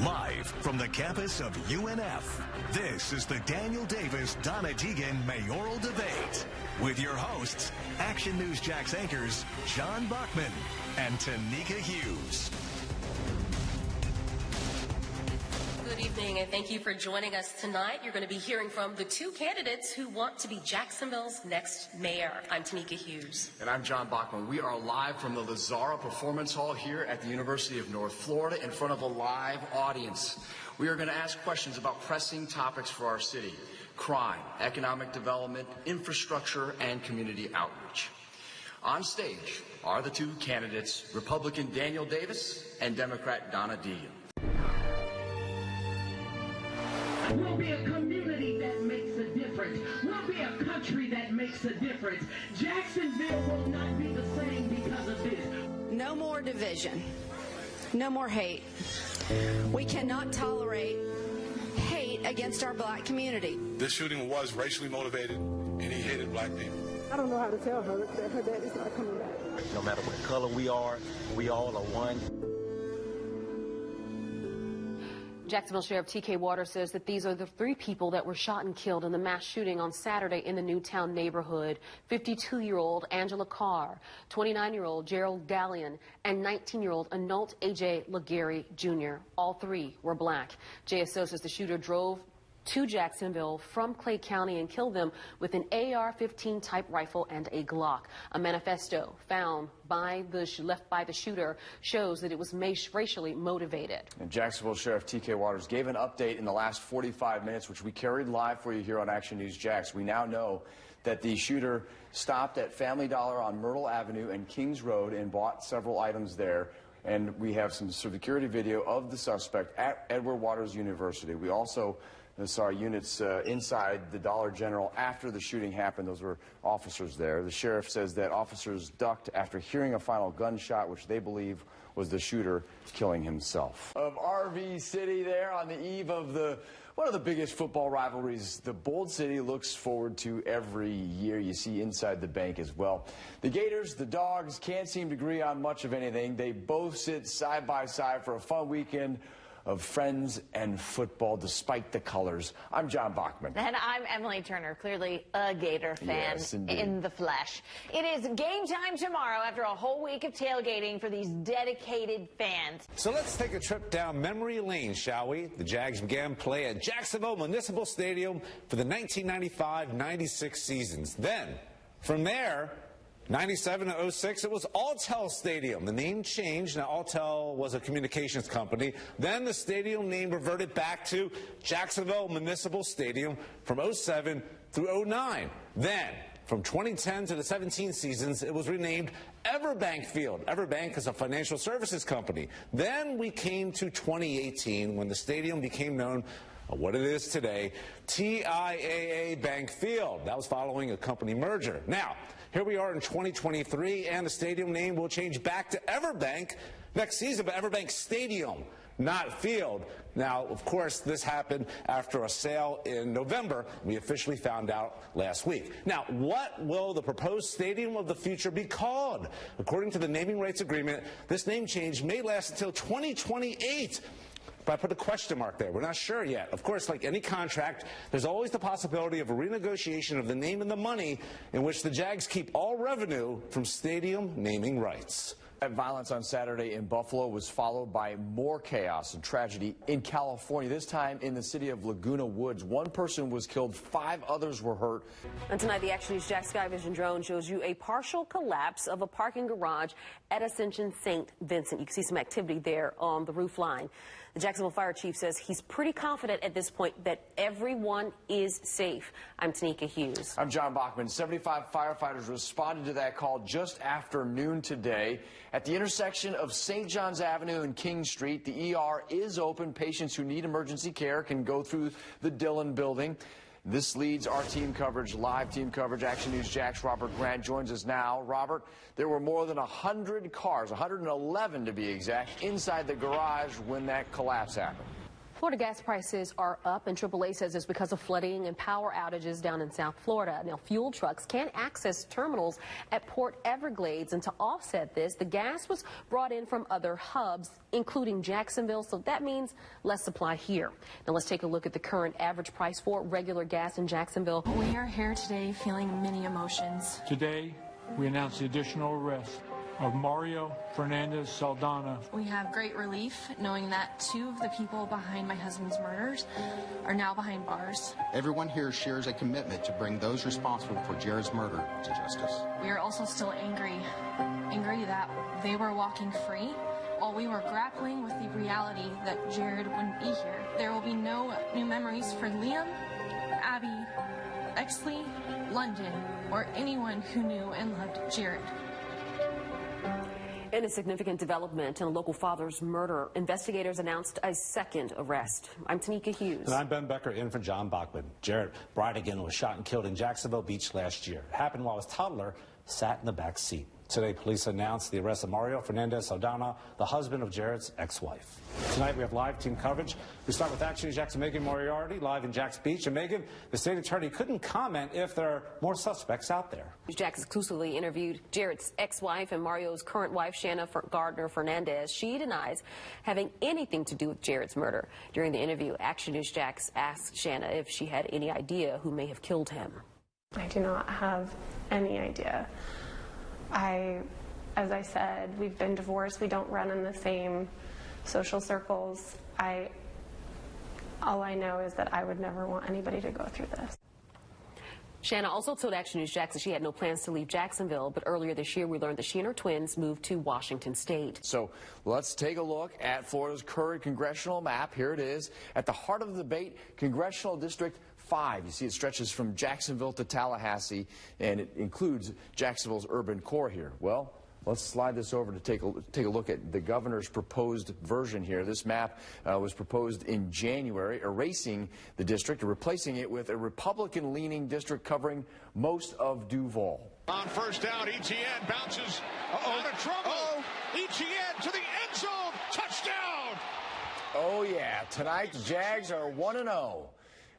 Live from the campus of UNF, this is the Daniel Davis Donna Deegan Mayoral Debate with your hosts, Action News Jax anchors John Bachman and Tanika Hughes. Good evening, and thank you for joining us tonight. You're going to be hearing from the two candidates who want to be Jacksonville's next mayor. I'm Tanika Hughes. And I'm John Bachman. We are live from the Lazara Performance Hall here at the University of North Florida in front of a live audience. We are going to ask questions about pressing topics for our city: crime, economic development, infrastructure, and community outreach. On stage are the two candidates, Republican Daniel Davis and Democrat Donna Deegan. We'll be a community that makes a difference. We'll be a country that makes a difference. Jacksonville will not be the same because of this. No more division. No more hate. We cannot tolerate hate against our black community. This shooting was racially motivated, and he hated black people. I don't know how to tell her that her dad is not coming back. No matter what color we are, we all are one. Jacksonville Sheriff T.K. Waters says that these are the three people that were shot and killed in the mass shooting on Saturday in the Newtown neighborhood. 52-year-old Angela Carr, 29-year-old Gerald Gallion, and 19-year-old Anult A.J. Laguerre Jr. All three were black. JSO says the shooter drove to Jacksonville from Clay County and killed them with an AR-15 type rifle and a Glock. A manifesto found left by the shooter shows that it was racially motivated. And Jacksonville Sheriff T.K. Waters gave an update in the last 45 minutes, which we carried live for you here on Action News Jax. We now know that the shooter stopped at Family Dollar on Myrtle Avenue and Kings Road and bought several items there. And we have some security video of the suspect at Edward Waters University. We also saw units inside the Dollar General after the shooting happened. Those were officers there. The sheriff says that officers ducked after hearing a final gunshot, which they believe was the shooter killing himself. Of RV City there on the eve of one of the biggest football rivalries the Bold City looks forward to every year. You see inside the bank as well. The Gators, the Dogs, can't seem to agree on much of anything. They both sit side by side for a fun weekend of friends and football, despite the colors. I'm John Bachman. And I'm Emily Turner, clearly a Gator fan in the flesh. It is game time tomorrow after a whole week of tailgating for these dedicated fans. So let's take a trip down memory lane, shall we? The Jags began play at Jacksonville Municipal Stadium for the 1995-96 seasons. Then, from there, 97 to 06, it was Alltel Stadium. The name changed. Now, Alltel was a communications company. Then the stadium name reverted back to Jacksonville Municipal Stadium from 07 through 09. Then, from 2010 to the 17 seasons, it was renamed Everbank Field. Everbank is a financial services company. Then we came to 2018 when the stadium became known what it is today, TIAA Bank Field. That was following a company merger. Now, here we are in 2023, and the stadium name will change back to Everbank next season, but Everbank Stadium, not Field. Now, of course, this happened after a sale in November. We officially found out last week. Now, what will the proposed stadium of the future be called? According to the naming rights agreement, this name change may last until 2028. But I put a question mark there. We're not sure yet. Of course, like any contract, there's always the possibility of a renegotiation of the name and the money in which the Jags keep all revenue from stadium naming rights. That violence on Saturday in Buffalo was followed by more chaos and tragedy in California, this time in the city of Laguna Woods. One person was killed, 5 others were hurt. And tonight, the Action News Jax Sky Vision drone shows you a partial collapse of a parking garage at Ascension St. Vincent. You can see some activity there on the roof line. The Jacksonville Fire Chief says he's pretty confident at this point that everyone is safe. I'm Tanika Hughes. I'm John Bachman. 75 firefighters responded to that call just after noon today. At the intersection of St. John's Avenue and King Street, the ER is open. Patients who need emergency care can go through the Dillon building. This leads our team coverage, live team coverage. Action News Jax Robert Grant joins us now. Robert, there were more than 100 cars, 111 to be exact, inside the garage when that collapse happened. Florida gas prices are up, and AAA says it's because of flooding and power outages down in South Florida. Now, fuel trucks can't access terminals at Port Everglades, and to offset this, the gas was brought in from other hubs, including Jacksonville, so that means less supply here. Now, let's take a look at the current average price for regular gas in Jacksonville. We are here today feeling many emotions. Today, we announce the additional arrest of Mario Fernandez Saldana. We have great relief knowing that 2 of the people behind my husband's murders are now behind bars. Everyone here shares a commitment to bring those responsible for Jared's murder to justice. We are also still angry that they were walking free while we were grappling with the reality that Jared wouldn't be here. There will be no new memories for Liam, Abby, Exley, London, or anyone who knew and loved Jared. In a significant development in a local father's murder, investigators announced a second arrest. I'm Tanika Hughes. And I'm Ben Becker, in for John Bachman. Jared Bridegan was shot and killed in Jacksonville Beach last year. It happened while his toddler sat in the back seat. Today, police announced the arrest of Mario Fernandez Saldana, the husband of Jared's ex-wife. Tonight, we have live team coverage. We start with Action News Jack's Megan Moriarty, live in Jack's Beach. And Megan, the state attorney couldn't comment if there are more suspects out there. Jack exclusively interviewed Jared's ex-wife and Mario's current wife, Shanna Gardner Fernandez. She denies having anything to do with Jared's murder. During the interview, Action News Jack asked Shanna if she had any idea who may have killed him. I do not have any idea. As I said, we've been divorced. We don't run in the same social circles. All I know is that I would never want anybody to go through this. Shanna also told Action News Jax that she had no plans to leave Jacksonville, but earlier this year we learned that she and her twins moved to Washington State. So let's take a look at Florida's current congressional map. Here it is. At the heart of the debate, Congressional District 5. You see it stretches from Jacksonville to Tallahassee, and it includes Jacksonville's urban core here. Well, let's slide this over to take a look at the governor's proposed version here. This map was proposed in January, erasing the district and replacing it with a Republican-leaning district covering most of Duval. On first down, ETN bounces out of trouble. ETN to the end zone. Touchdown! Oh, yeah. Tonight, the Jags are 1-0.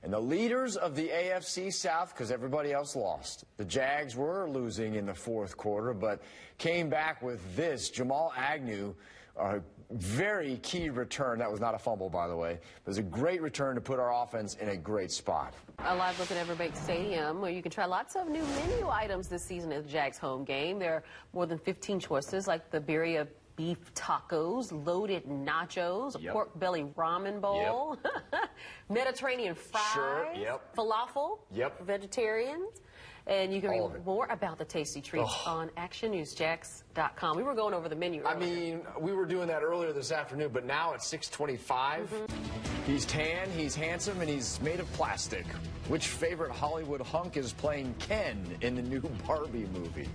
And the leaders of the AFC South, because everybody else lost. The Jags were losing in the fourth quarter, but came back with this. Jamal Agnew, a very key return. That was not a fumble, by the way. It was a great return to put our offense in a great spot. A live look at Everbank Stadium, where you can try lots of new menu items this season at the Jags home game. There are more than 15 choices, like the birria beef tacos, loaded nachos, a pork belly ramen bowl, Mediterranean fries, falafel for vegetarians. And you can read more about the tasty treats on actionnewsjax.com. We were going over the menu earlier. I mean, we were doing that earlier this afternoon, but now at 6:25, he's tan, he's handsome, and he's made of plastic. Which favorite Hollywood hunk is playing Ken in the new Barbie movie?